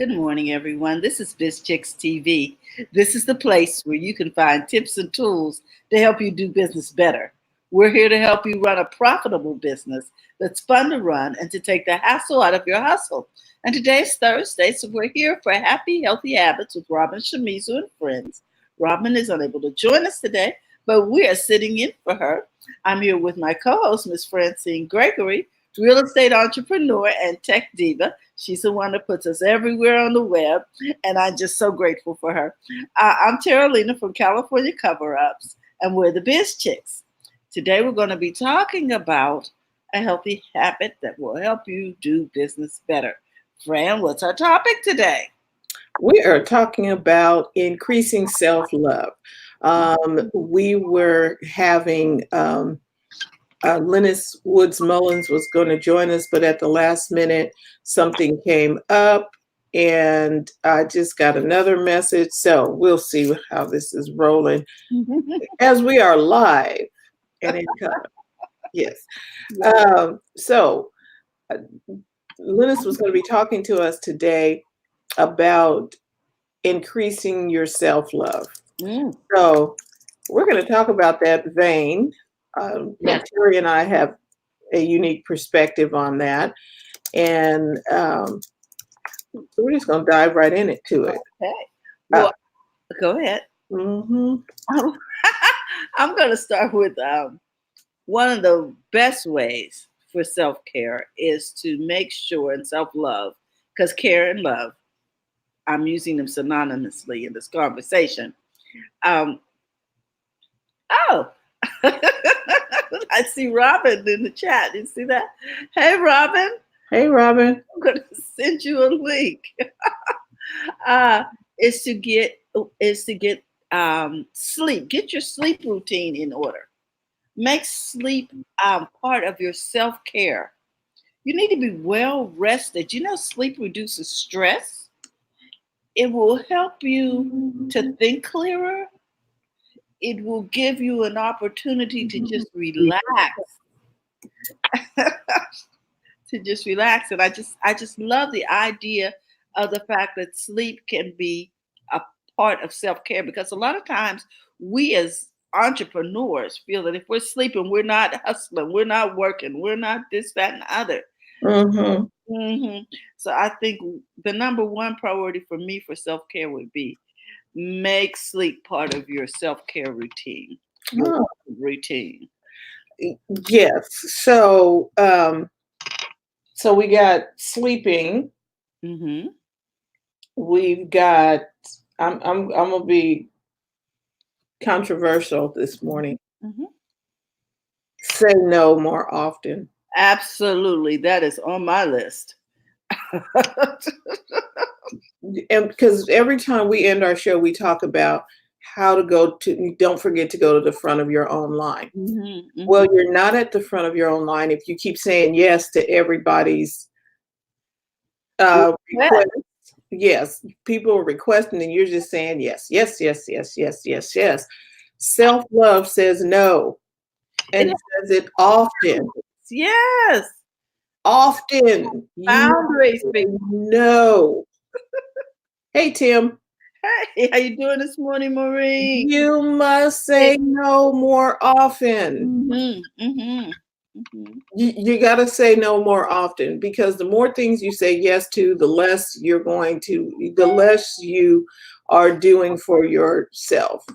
Good morning, everyone. This is Biz Chicks TV. This is the place where you can find tips and tools to help you do business better. We're here to help you run a profitable business that's fun to run and to take the hassle out of your hustle. And today's Thursday, so we're here for Happy Healthy Habits with Robin Shimizu and friends. Robin is unable to join us today, but we are sitting in for her. I'm here with my co-host, Miss Francine Gregory, real estate entrepreneur and tech diva. She's the one that puts us everywhere on the web, and I'm just so grateful for her. I'm Terralina from California Cover Ups, and we're the Biz Chicks. Today, we're going to be talking about a healthy habit that will help you do business better. Fran, what's our topic today? We are talking about increasing self-love. We were having Lynnis Woods-Mullins was going to join us, but at the last minute, something came up, and I just got another message. So we'll see how this is rolling as we are live and in color. Yes. So Lynnis was going to be talking to us today about increasing your self-love. So we're going to talk about that vein. Terry and I have a unique perspective on that. And so we're just going to dive right into it. Okay. Well, go ahead. Mm-hmm. I'm going to start with one of the best ways for self-care is to make sure, and self-love, because care and love, I'm using them synonymously in this conversation. Oh, I see Robin in the chat. You see that? Hey, Robin. Hey, Robin. I'm going to send you a link. Is to get sleep. Get your sleep routine in order. Make sleep part of your self-care. You need to be well rested. You know, sleep reduces stress. It will help you to think clearer. It will give you an opportunity to just relax. And I just love the idea of the fact that sleep can be a part of self-care, because a lot of times we as entrepreneurs feel that if we're sleeping, we're not hustling, we're not working, we're not this, that, and the other. So I think the number one priority for me for self-care would be make sleep part of your self-care routine. Yes. So so we got sleeping. We've got I'm gonna be controversial this morning. Say no more often. Absolutely. That is on my list. And because every time we end our show, we talk about how to don't forget to go to the front of your own line. Well, you're not at the front of your own line if you keep saying yes to everybody's request. Yes, people are requesting and you're just saying yes, yes, yes, yes, yes, yes, yes. Self-love says no, and says it often. Yes. Often. Boundaries. No. Hey, Tim. Hey, how you doing this morning, Maureen? You must say no more often. You got to say no more often, because the more things you say yes to, the less you are doing for yourself.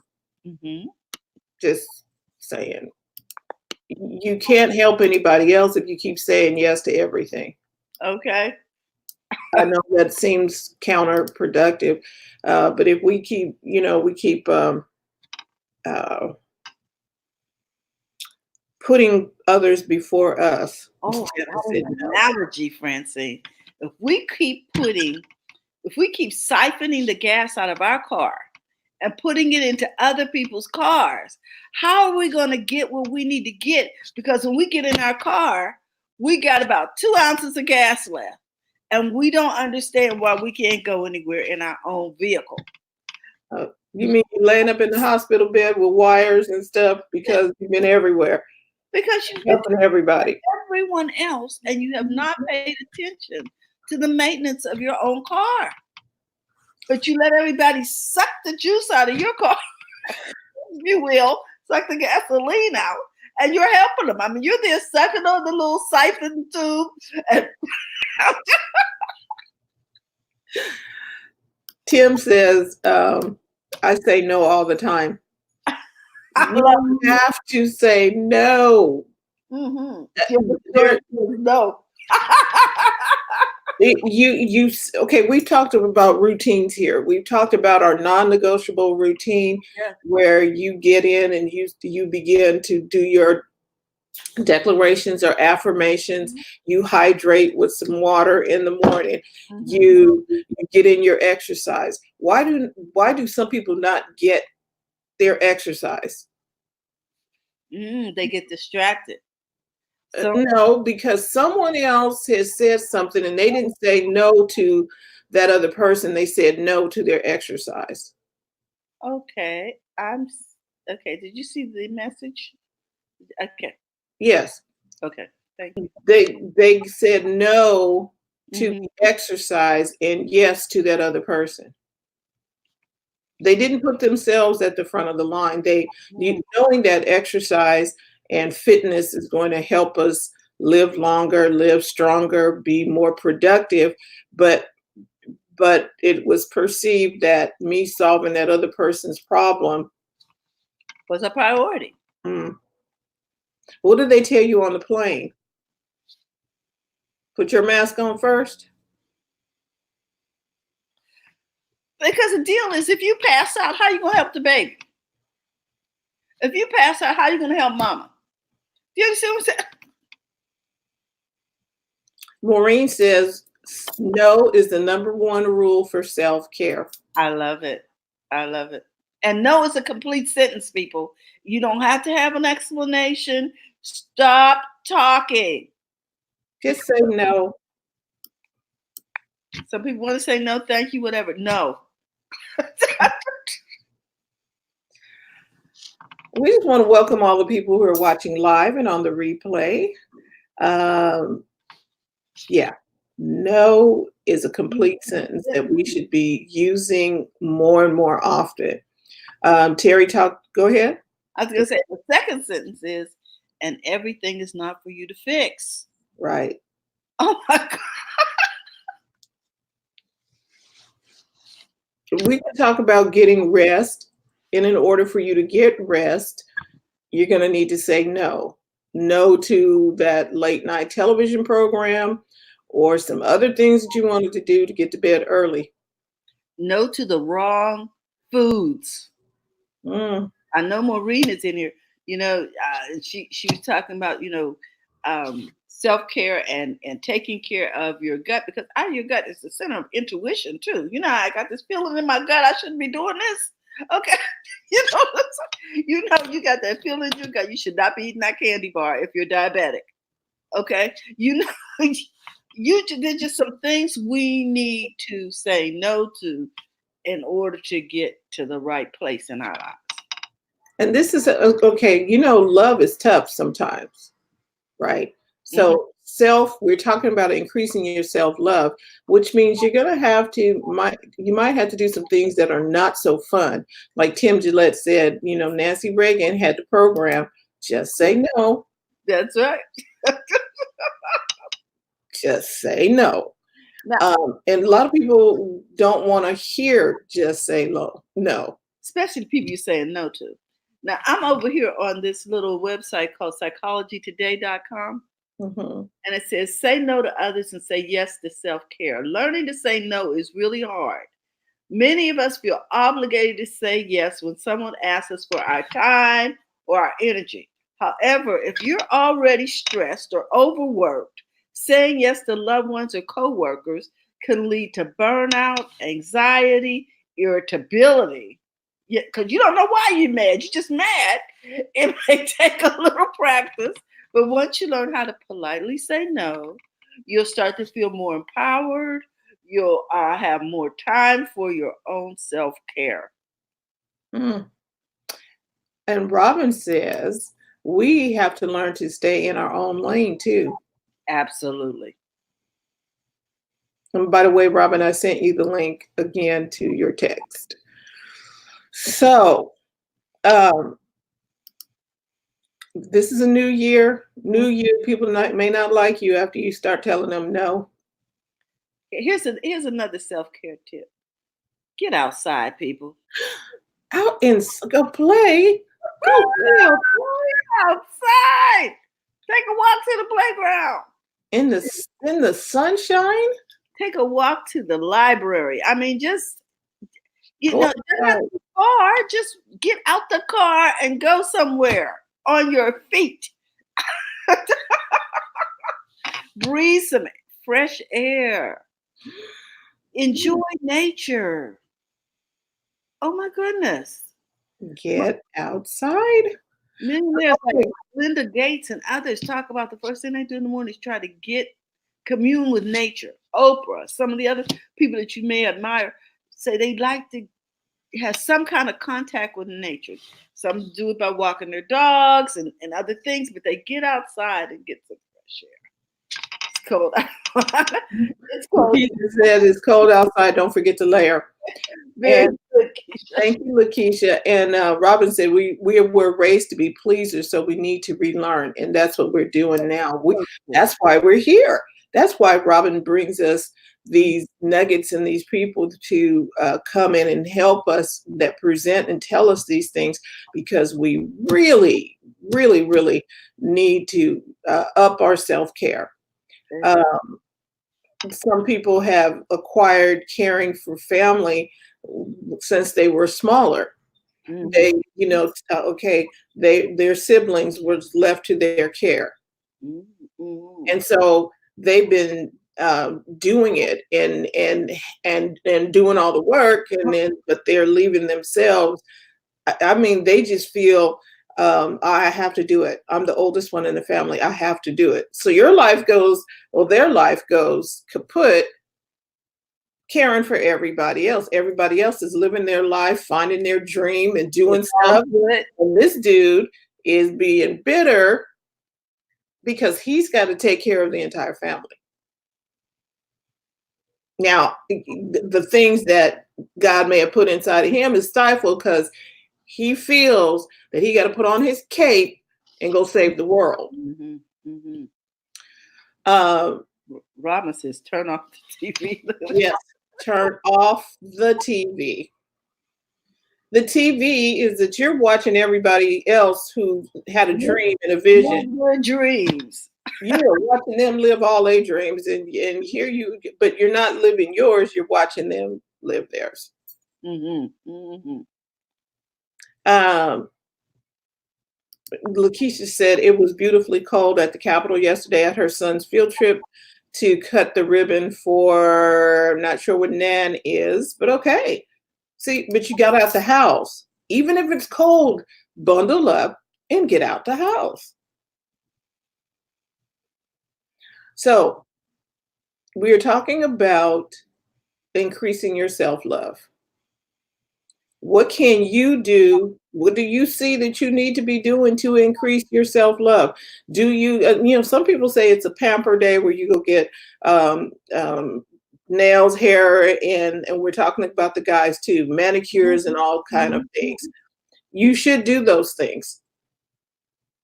Just saying. You can't help anybody else if you keep saying yes to everything. Okay. I know that seems counterproductive, but if we keep putting others before us. Oh, an analogy, Francine. If we keep siphoning the gas out of our car and putting it into other people's cars, how are we going to get what we need to get? Because when we get in our car, we got about 2 ounces of gas left, and we don't understand why we can't go anywhere in our own vehicle. You mean you're laying up in the hospital bed with wires and stuff because you've been everywhere? Because you've helping everybody, everyone else, and you have not paid attention to the maintenance of your own car. but you let everybody suck the juice out of your car, if you will, suck the gasoline out, and you're helping them. I mean, you're there sucking on the little siphon tube. And Tim says, I say no all the time. You have to say no. Mm-hmm. No. Okay, we've talked about routines here. We've talked about our non-negotiable routine, where you get in and you begin to do your declarations or affirmations. You hydrate with some water in the morning. You get in your exercise. Why do some people not get their exercise? They get distracted. No, because someone else has said something and they didn't say no to that other person. They said no to their exercise. Okay. Okay. Did you see the message? Okay. Yes. Okay. Thank you. They said no to exercise and yes to that other person. They didn't put themselves at the front of the line. Knowing that exercise and fitness is going to help us live longer, live stronger, be more productive, but it was perceived that me solving that other person's problem was a priority. What did they tell you on the plane? Put your mask on first? Because the deal is, if you pass out, how are you going to help the baby? If you pass out, how are you going to help mama? You understand what I'm saying? Maureen says, no is the number one rule for self-care. I love it. I love it. And no is a complete sentence, people. You don't have to have an explanation. Stop talking. Just say no. Some people want to say no, thank you, whatever. No. We just want to welcome all the people who are watching live and on the replay. No is a complete sentence that we should be using more and more often. Terry, go ahead. I was going to say, the second sentence is, and everything is not for you to fix. Right. Oh my God. We can talk about getting rest. And in order for you to get rest, you're going to need to say no. No to that late night television program or some other things that you wanted to do to get to bed early. No to the wrong foods. I know Maureen is in here. You know, she was talking about, self-care and taking care of your gut, because out of your gut is the center of intuition too. You know, I got this feeling in my gut, I shouldn't be doing this. Okay. You got that feeling in your gut. You should not be eating that candy bar if you're diabetic. Okay. There's just some things we need to say no to in order to get to the right place in our lives. And this is okay. Love is tough sometimes, right? So we're talking about increasing your self-love, which means you're going to have to, you might have to do some things that are not so fun. Like Tim Gillette said, Nancy Reagan had the program, just say no. That's right. Just say no. And a lot of people don't want to hear just say no. Especially the people you're saying no to. Now, I'm over here on this little website called psychologytoday.com. And it says, say no to others and say yes to self-care. Learning to say no is really hard. Many of us feel obligated to say yes when someone asks us for our time or our energy. However, if you're already stressed or overworked, saying yes to loved ones or coworkers can lead to burnout, anxiety, irritability. Because you don't know why you're mad. You're just mad. It may take a little practice, but once you learn how to politely say no, you'll start to feel more empowered. You'll have more time for your own self-care. And Robin says, we have to learn to stay in our own lane too. Absolutely. And by the way, Robin, I sent you the link again to your text. So, this is a new year. New year, people may not like you after you start telling them no. Here's another self-care tip. Get outside, people. Out and go play. Go play outside. Take a walk to the playground. In the sunshine. Take a walk to the library. I mean, just not too far. Just get out the car and go somewhere on your feet. Breathe some fresh air. Enjoy nature. Oh my goodness. Get outside. Millionaires like Linda Gates and others talk about the first thing they do in the morning is try to commune with nature. Oprah, some of the other people that you may admire say they like to have some kind of contact with nature. Some do it by walking their dogs and other things, but they get outside and get some fresh air. It's cold. It's cold. He said it's cold outside. Don't forget to layer. And thank you, Lakeisha. And Robin said we're raised to be pleasers, so we need to relearn, and that's what we're doing now. That's why we're here. That's why Robin brings us these nuggets and these people to come in and help us, that present and tell us these things, because we really, really, really need to up our self-care. Some people have acquired caring for family since they were smaller. Mm-hmm. Their siblings were left to their care. Mm-hmm. And so they've been doing it and doing all the work, but they're leaving themselves. I mean, they just feel, I have to do it. I'm the oldest one in the family. I have to do it. So their life goes kaput caring for everybody else. Everybody else is living their life, finding their dream and doing stuff. And this dude is being bitter because he's got to take care of the entire family. Now, the things that God may have put inside of him is stifled because he feels that he got to put on his cape and go save the world. Mm-hmm. Mm-hmm. Robin says, turn off the TV. Yes, turn off the TV. The TV is that you're watching everybody else who had a dream and a vision. Your dreams. You're watching them live all their dreams, and here you, but you're not living yours. You're watching them live theirs. Mm-hmm. Mm-hmm. Lakeisha said it was beautifully cold at the Capitol yesterday at her son's field trip to cut the ribbon for, I'm not sure what Nan is, but okay. See, but you got out the house. Even if it's cold, bundle up and get out the house. So we're talking about increasing your self-love. What can you do? What do you see that you need to be doing to increase your self-love? Do you, some people say it's a pamper day where you go get nails, hair, and we're talking about the guys too, manicures and all kind of things. You should do those things.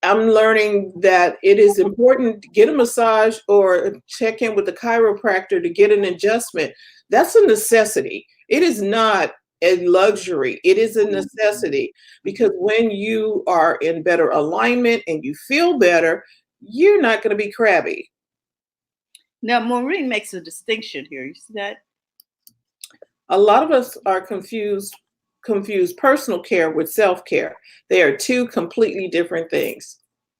I'm learning that it is important to get a massage or check in with the chiropractor to get an adjustment. That's a necessity. It is not a luxury. It is a necessity, because when you are in better alignment and you feel better, you're not going to be crabby. Now, Maureen makes a distinction here. You see that? A lot of us are confused personal care with self-care. They are two completely different things.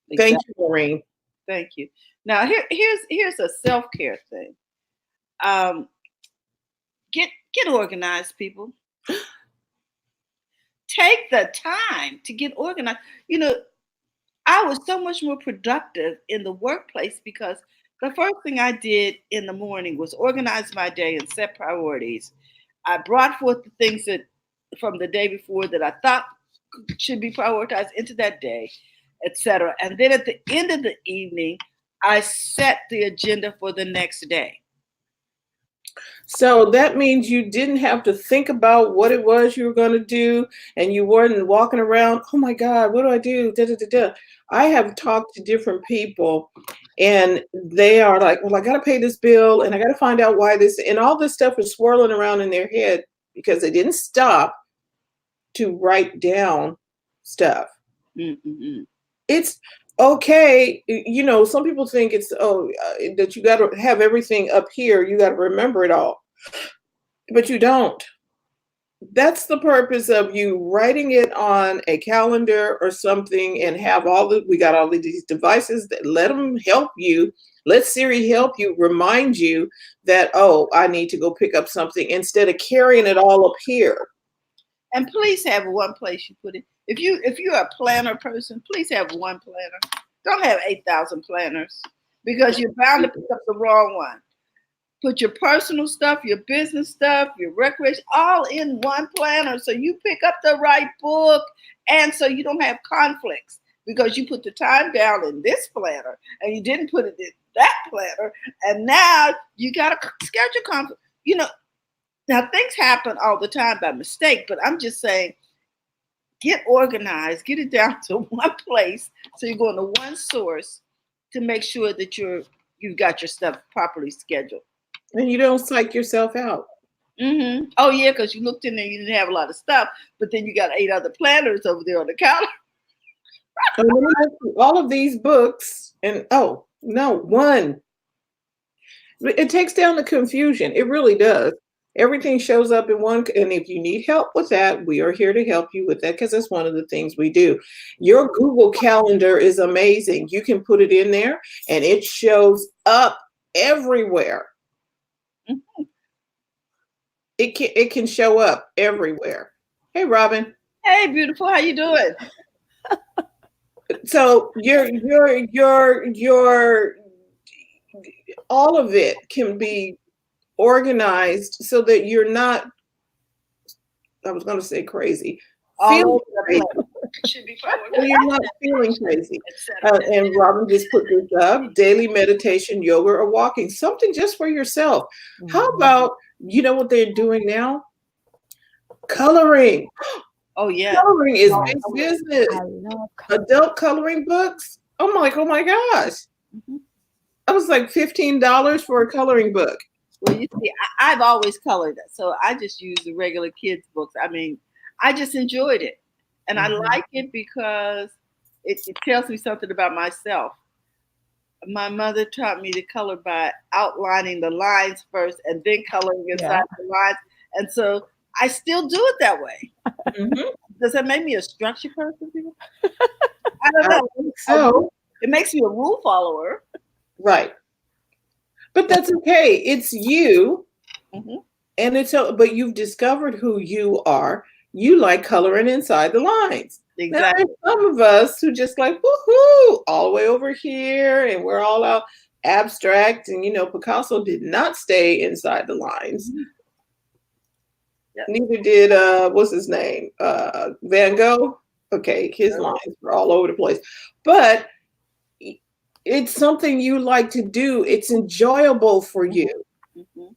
Exactly. Thank you, Maureen. Thank you. Now, here's a self-care thing. Get organized, people. Take the time to get organized. I was so much more productive in the workplace because the first thing I did in the morning was organize my day and set priorities. I brought forth the things that from the day before that I thought should be prioritized into that day, etc. And then at the end of the evening, I set the agenda for the next day. So that means you didn't have to think about what it was you were going to do, and you weren't walking around, oh my God, what do I do? Da, da, da, da. I have talked to different people, and they are like, well, I got to pay this bill, and I got to find out why this, and all this stuff is swirling around in their head because they didn't stop to write down stuff. Mm-hmm. It's okay. You know, some people think it's, that you got to have everything up here. You got to remember it all, but you don't. That's the purpose of you writing it on a calendar or something, and have we got all of these devices that let them help you. Let Siri help you, remind you that, oh, I need to go pick up something, instead of carrying it all up here. And please have one place you put it. If you're a planner person, please have one planner. Don't have 8,000 planners, because you're bound to pick up the wrong one. Put your personal stuff, your business stuff, your recreation, all in one planner, so you pick up the right book, and so you don't have conflicts, because you put the time down in this planner and you didn't put it in that planner, and now you got to schedule conflict. You know, now things happen all the time by mistake, but I'm just saying, get organized, get it down to one place, so you're going to one source to make sure that you've got your stuff properly scheduled. And you don't psych yourself out. Mm-hmm. Oh yeah, because you looked in there, you didn't have a lot of stuff, but then you got 8 other planners over there on the counter. All of these books, and oh no, one. It takes down the confusion. It really does. Everything shows up in one, and if you need help with that, we are here to help you with that, because that's one of the things we do. Your Google Calendar is amazing. You can put it in there, and it shows up everywhere. Mm-hmm. It can show up everywhere. Hey, Robin. Hey, beautiful. How you doing? So your all of it can be organized so that you're not, I was going to say crazy, feeling crazy. You're not feeling crazy. And Robin just put this up: daily meditation, yoga, or walking, something just for yourself. How about, you know what they're doing now? Coloring. Oh yeah, coloring is big business. I love adult coloring books. I'm like, oh my gosh. Mm-hmm. That was like $15 for a coloring book. Well, you see, I've always colored it, so I just use the regular kids' books. I mean, I just enjoyed it, and I like it because it tells me something about myself. My mother taught me to color by outlining the lines first and then coloring inside the lines, and so I still do it that way. Mm-hmm. Does that make me a structure person, people? I don't know. So it makes me a rule follower. Right. But that's okay. It's you. Mm-hmm. And but you've discovered who you are. You like coloring inside the lines. Exactly. Now, some of us who just like, woohoo, all the way over here, and we're all out abstract. And, you know, Picasso did not stay inside the lines. Mm-hmm. Yep. Neither did, what's his name? Van Gogh. Okay, his lines were all over the place. But it's something you like to do. It's enjoyable for you. Mm-hmm.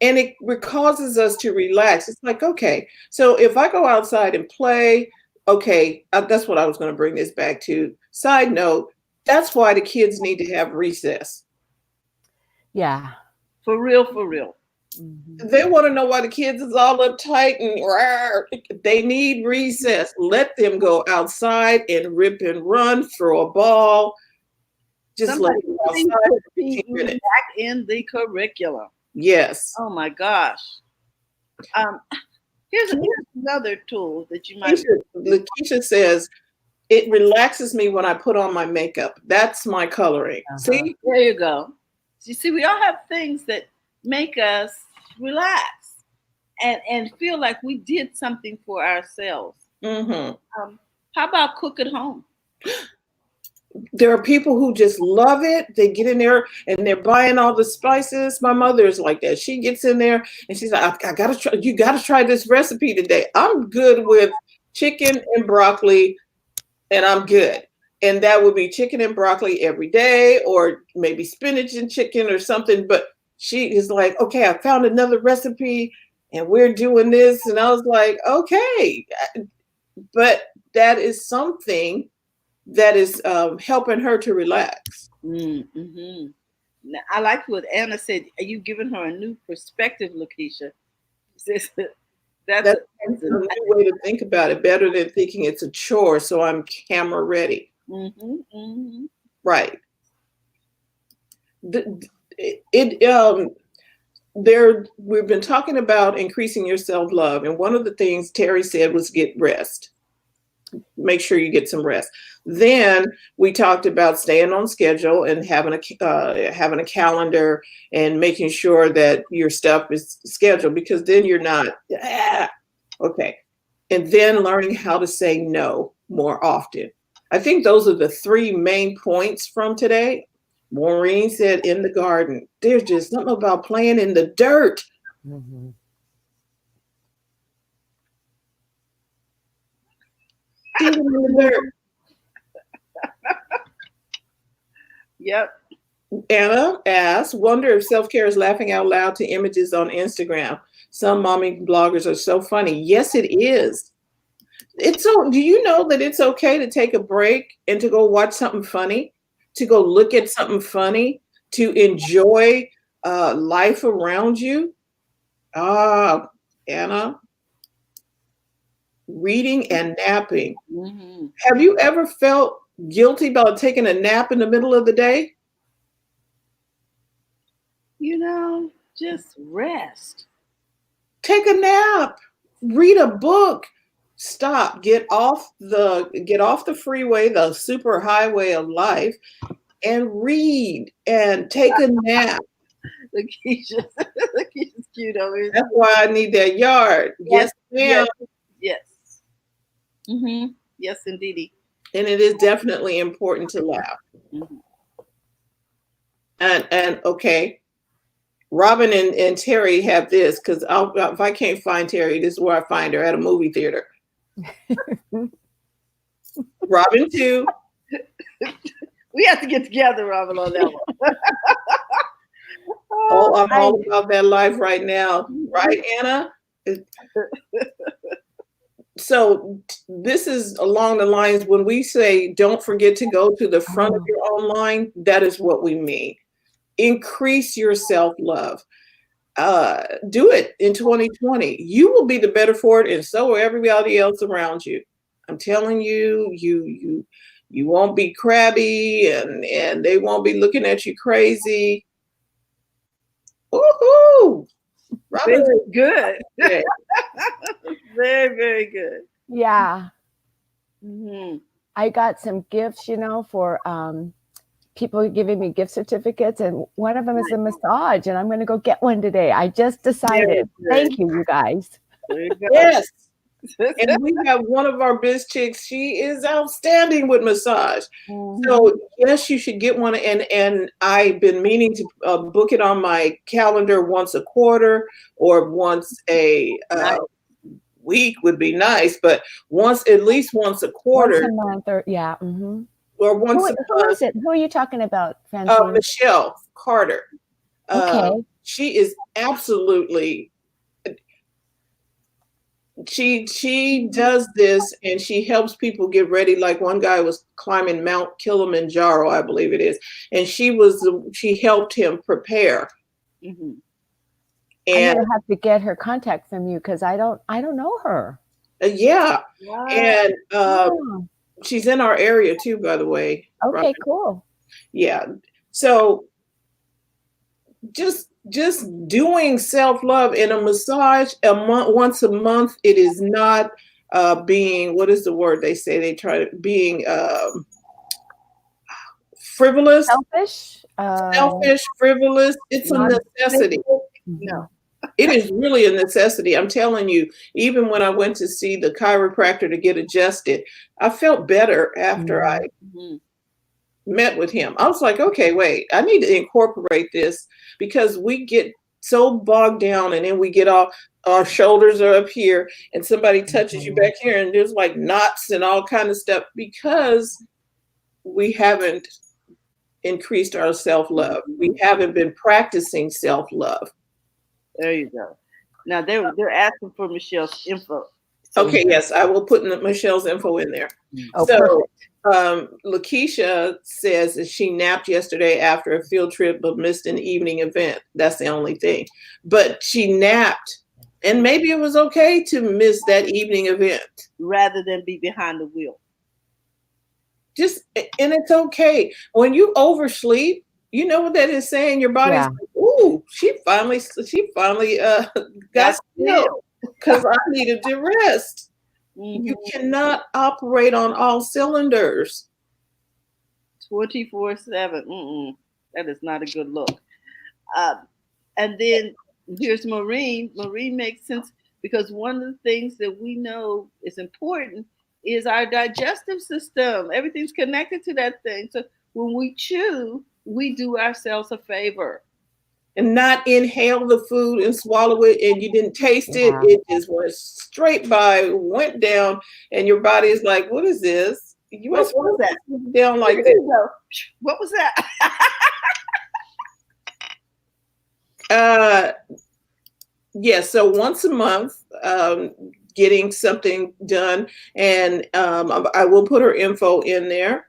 And it causes us to relax. It's like, okay, so if I go outside and play, okay, that's what I was going to bring this back to. Side note, that's why the kids need to have recess. Yeah. For real, for real. Mm-hmm. They want to know why the kids is all uptight and rawr. They need recess. Let them go outside and rip and run, throw a ball. Just let them outside. Back in the curriculum. Yes. Oh my gosh. Here's another tool that you might. Lakeisha says, it relaxes me when I put on my makeup. That's my coloring. Uh-huh. See? There you go. You see, we all have things that make us relax and feel like we did something for ourselves. Mm-hmm. How about cook at home? There are people who just love it. They get in there and they're buying all the spices. My mother is like that. She gets in there and she's like, I gotta try. You gotta try this recipe today. I'm good with chicken and broccoli, and I'm good. And that would be chicken and broccoli every day, or maybe spinach and chicken or something. But she is like, okay, I found another recipe and we're doing this. And I was like, okay, but that is something that is helping her to relax. Mm-hmm. Now, I like what Anna said. Are you giving her a new perspective, Lakeisha? That's That's a new way to think about it, better than thinking it's a chore, so I'm camera ready. mm-hmm, mm-hmm. Right. There, we've been talking about increasing your self-love, and one of the things Terry said was get rest. Make sure you get some rest. Then we talked about staying on schedule and having a calendar and making sure that your stuff is scheduled, because then you're not okay. And then learning how to say no more often. I think those are the three main points from today. Maureen said in the garden, there's just something about playing in the dirt. Mm-hmm. Digging in the dirt. Yep. Anna asks, wonder if self-care is laughing out loud to images on Instagram. Some mommy bloggers are so funny. Yes, it is. It's so, do you know that it's okay to take a break and to go watch something funny, to go look at something funny, to enjoy life around you? Anna, reading and napping. Mm-hmm. Have you ever felt guilty about taking a nap in the middle of the day? You know, just rest. Take a nap. Read a book. Stop. Get off the freeway, the super highway of life, and read and take a nap. Lakeisha's cute over here. That's why I need that yard. Yes, ma'am. Yes. Mm-hmm. Yes, indeedy. And it is definitely important to laugh. Mm-hmm. And okay, Robin and Terry have this, because if I can't find Terry, this is where I find her, at a movie theater. Robin too. We have to get together, Robin, on that one. Oh, I'm all about that life right now. Right, Anna? So this is along the lines, when we say don't forget to go to the front of your own line, that is what we mean. Increase your self-love. Do it in 2020. You will be the better for it, and so will everybody else around you. I'm telling you, you won't be crabby, and they won't be looking at you crazy. Woohoo! Very good. Very, very good. Yeah. Mm-hmm. I got some gifts, for people giving me gift certificates, and one of them is a massage, and I'm going to go get one today. I just decided. Thank you guys. There you go. Yes. And we have one of our biz chicks. She is outstanding with massage. Mm-hmm. So yes, you should get one. And I've been meaning to book it on my calendar once a quarter, or once a week would be nice, but at least once a quarter. Once a month, or yeah. Mm-hmm. Or once a month. Who is it? Who are you talking about, Francine? Michelle Carter. Okay. She is absolutely. She does this, and she helps people get ready. Like one guy was climbing Mount Kilimanjaro, I believe it is, and she helped him prepare. Mm-hmm. And I'm gonna have to get her contact from you, because I don't know her. Yeah. Wow. And she's in our area too, by the way. Okay, right? cool. Yeah. So just doing self-love in a massage once a month, it is not being, what is the word they say, they try to being frivolous, selfish, frivolous. It's a necessity. No, it is really a necessity. I'm telling you, even when I went to see the chiropractor to get adjusted, I felt better after I met with him. I was like, okay, wait, I need to incorporate this, because we get so bogged down, and then we get all, our shoulders are up here, and somebody touches you back here, and there's like knots and all kind of stuff, because we haven't increased our self-love. We haven't been practicing self-love. There you go. Now they're asking for Michelle's info. So Okay, yes, I will put Michelle's info in there. Oh, So perfect. Lakeisha says that she napped yesterday after a field trip but missed an evening event. That's the only thing. But she napped, and maybe it was okay to miss that evening event. rather than be behind the wheel. And it's okay. When you oversleep, you know what that is saying? Your body's like, ooh, she finally got still because I needed to rest. You cannot operate on all cylinders 24/7. That is not a good look. And then here's Maureen. Maureen makes sense because one of the things that we know is important is our digestive system. Everything's connected to that thing. So when we chew, we do ourselves a favor. and not inhale the food and swallow it, and you didn't taste it. It just went straight by, went down, and your body is like, what is this? You What was that? Down like this. What was that? Yeah, so once a month, getting something done, and I will put her info in there.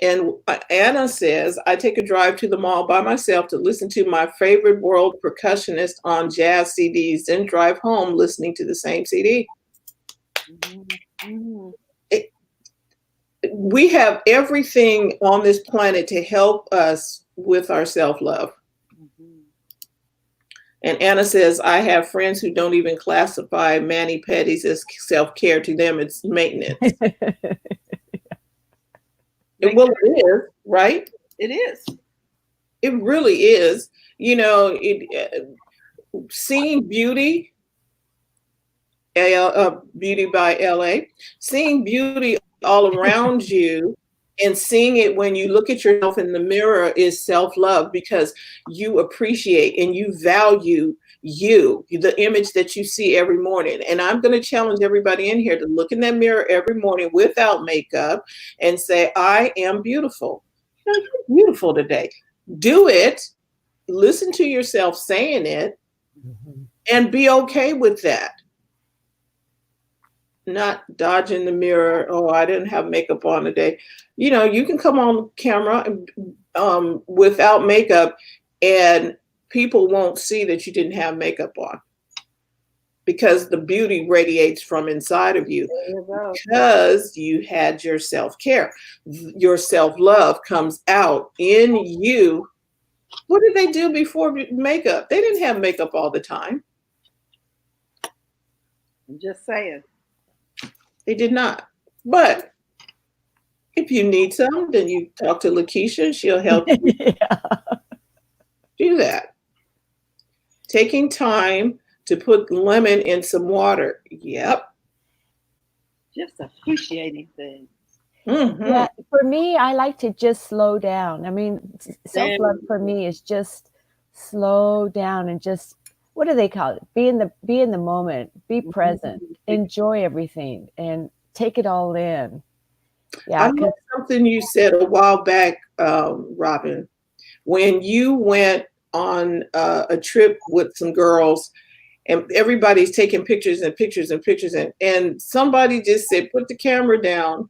And Anna says, I take a drive to the mall by myself to listen to my favorite world percussionist on jazz CDs, then drive home listening to the same CD. We have everything on this planet to help us with our self-love. And Anna says, I have friends who don't even classify mani-pedis as self-care. To them, it's maintenance. Well, it is, right? It is. It really is. You know, seeing beauty, Beauty by LA, seeing beauty all around you and seeing it when you look at yourself in the mirror is self-love, because you appreciate and you value the image that you see every morning. And I'm going to challenge everybody in here to look in that mirror every morning without makeup and say, I am beautiful. You know, you're beautiful today. Do it. Listen to yourself saying it and be okay with that. Not dodging the mirror. Oh, I didn't have makeup on today. You know, you can come on camera without makeup and people won't see that you didn't have makeup on, because the beauty radiates from inside of you because you had your self-care. Your self-love comes out in you. What did they do before makeup? They didn't have makeup all the time. I'm just saying. They did not. But if you need some, then you talk to Lakeisha. She'll help you do that. Taking time to put lemon in some water. Yep. Just appreciating things. Yeah, for me, I like to just slow down. I mean, self-love for me is just slow down and just, what do they call it? Be in the moment, be present, enjoy everything, and take it all in. Yeah, I love something you said a while back, Robin, when you went on a trip with some girls and everybody's taking pictures and pictures and pictures, and somebody just said, put the camera down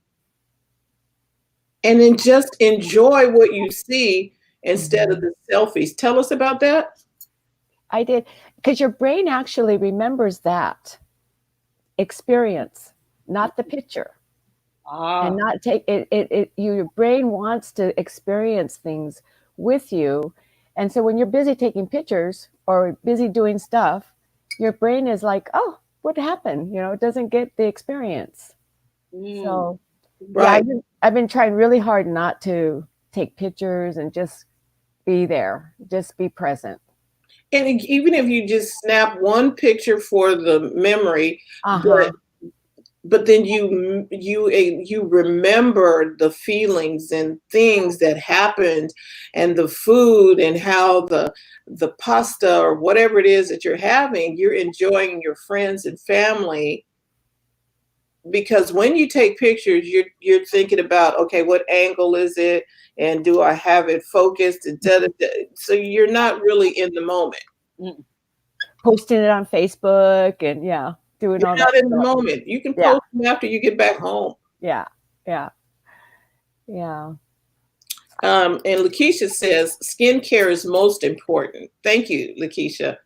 and then just enjoy what you see instead of the selfies. Tell us about that. I did, because your brain actually remembers that experience, not the picture. And not take it. Your brain wants to experience things with you. And so when you're busy taking pictures or busy doing stuff, your brain is like, oh, what happened? You know, it doesn't get the experience. So right. Yeah, I've been trying really hard not to take pictures and just be there, just be present. And even if you just snap one picture for the memory, but then you remember the feelings and things that happened and the food and how the pasta or whatever it is that you're having, you're enjoying your friends and family because when you take pictures, you're thinking about, okay, what angle is it, and do I have it focused? So you're not really in the moment. Posting it on Facebook and doing You're all not that in the stuff. moment. You can post them after you get back home. Yeah. And Lakeisha says skincare is most important. Thank you, Lakeisha.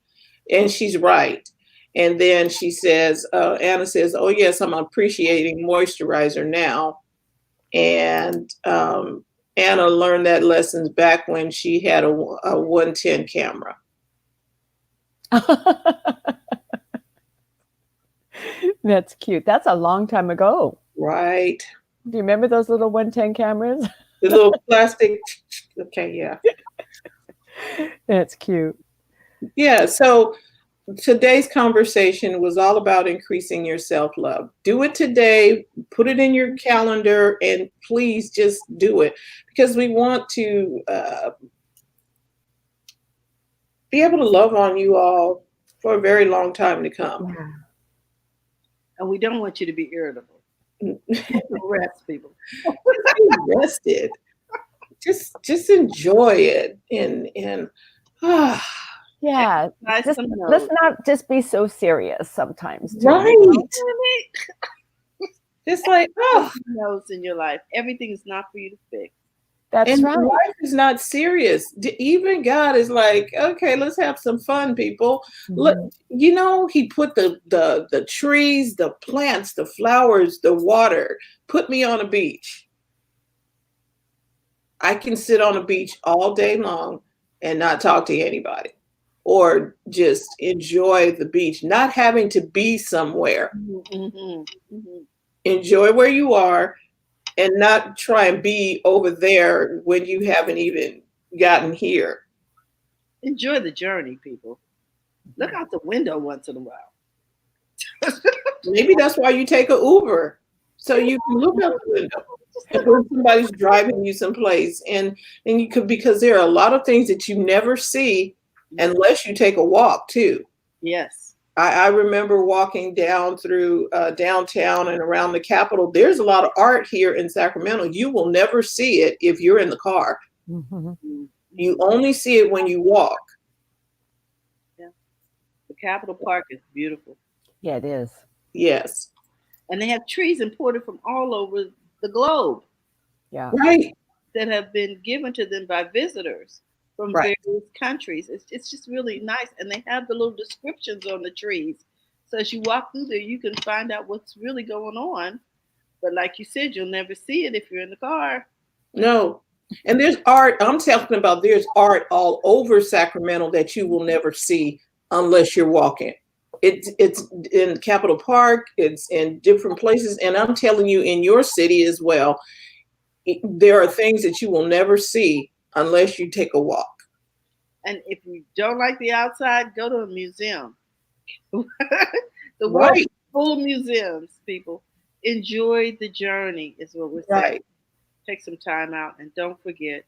And she's right. And then she says, Anna says, oh yes, I'm appreciating moisturizer now. And Anna learned that lessons back when she had a 110 camera. That's cute. That's a long time ago. Right. Do you remember those little 110 cameras? The little plastic. Okay, yeah. That's cute. Yeah, so today's conversation was all about increasing your self-love. Do it today, put it in your calendar, and please just do it, because we want to be able to love on you all for a very long time to come. Yeah. And we don't want you to be irritable. Rest, people. Be rested. Just enjoy it, and yeah. Let's not just be so serious sometimes. Too, right. You know? Just like, knows in your life, everything is not for you to fix. That's right. Life is not serious. Even God is like, okay, let's have some fun, people. Look, he put the trees, the plants, the flowers, the water, put me on a beach. I can sit on a beach all day long and not talk to anybody, or just enjoy the beach, not having to be somewhere. Enjoy where you are, and not try and be over there when you haven't even gotten here. Enjoy the journey, people. Look out the window once in a while. Maybe that's why you take an Uber, so you can look out the window and when somebody's driving you someplace, and you could, because there are a lot of things that you never see unless you take a walk too. Yes. I remember walking down through downtown and around the Capitol. There's a lot of art here in Sacramento. You will never see it if you're in the car. You only see it when you walk. Yeah. The Capitol Park is beautiful. Yeah, it is. Yes. And they have trees imported from all over the globe. Yeah. Right. That have been given to them by visitors from various countries. It's just really nice. And they have the little descriptions on the trees. So as you walk through there, you can find out what's really going on. But like you said, you'll never see it if you're in the car. No. And there's art. I'm talking about, there's art all over Sacramento that you will never see unless you're walking. It's in Capitol Park. It's in different places. And I'm telling you, in your city as well, there are things that you will never see unless you take a walk. And if you don't like the outside, go to a museum. The world is full of museums, people. Enjoy the journey is what we're saying. Take some time out, and don't forget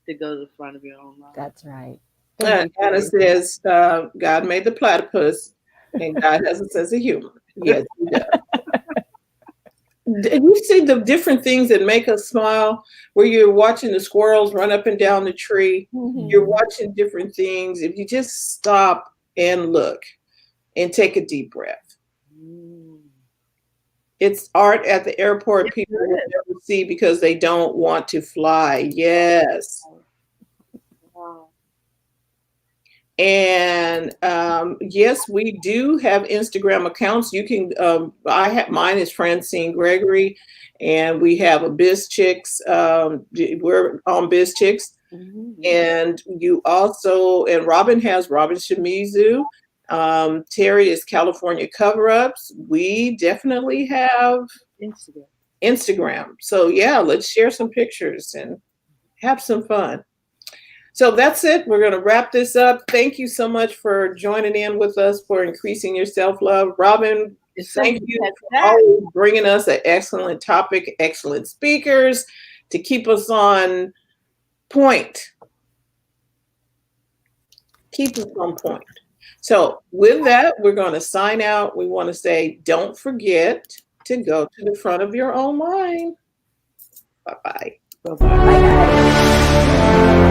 to go to the front of your own life. That's right. Anna says, God made the platypus, and God has a sense of humor. Yes, he does. You see the different things that make us smile, where you're watching the squirrels run up and down the tree. You're watching different things. If you just stop and look and take a deep breath. It's art at the airport people will never see because they don't want to fly. Yes. And yes, we do have Instagram accounts. You can, mine is Francine Gregory, and we have a Biz Chicks. We're on Biz Chicks. And you also, and Robin has Robin Shimizu. Terry is California Cover-Ups. We definitely have Instagram. So yeah, let's share some pictures and have some fun. So that's it. We're going to wrap this up. Thank you so much for joining in with us for increasing your self-love. Robin, thank you for always bringing us an excellent topic, excellent speakers to keep us on point. Keep us on point. So with that, we're going to sign out. We want to say, don't forget to go to the front of your own line. Bye-bye. Bye-bye. Bye, guys.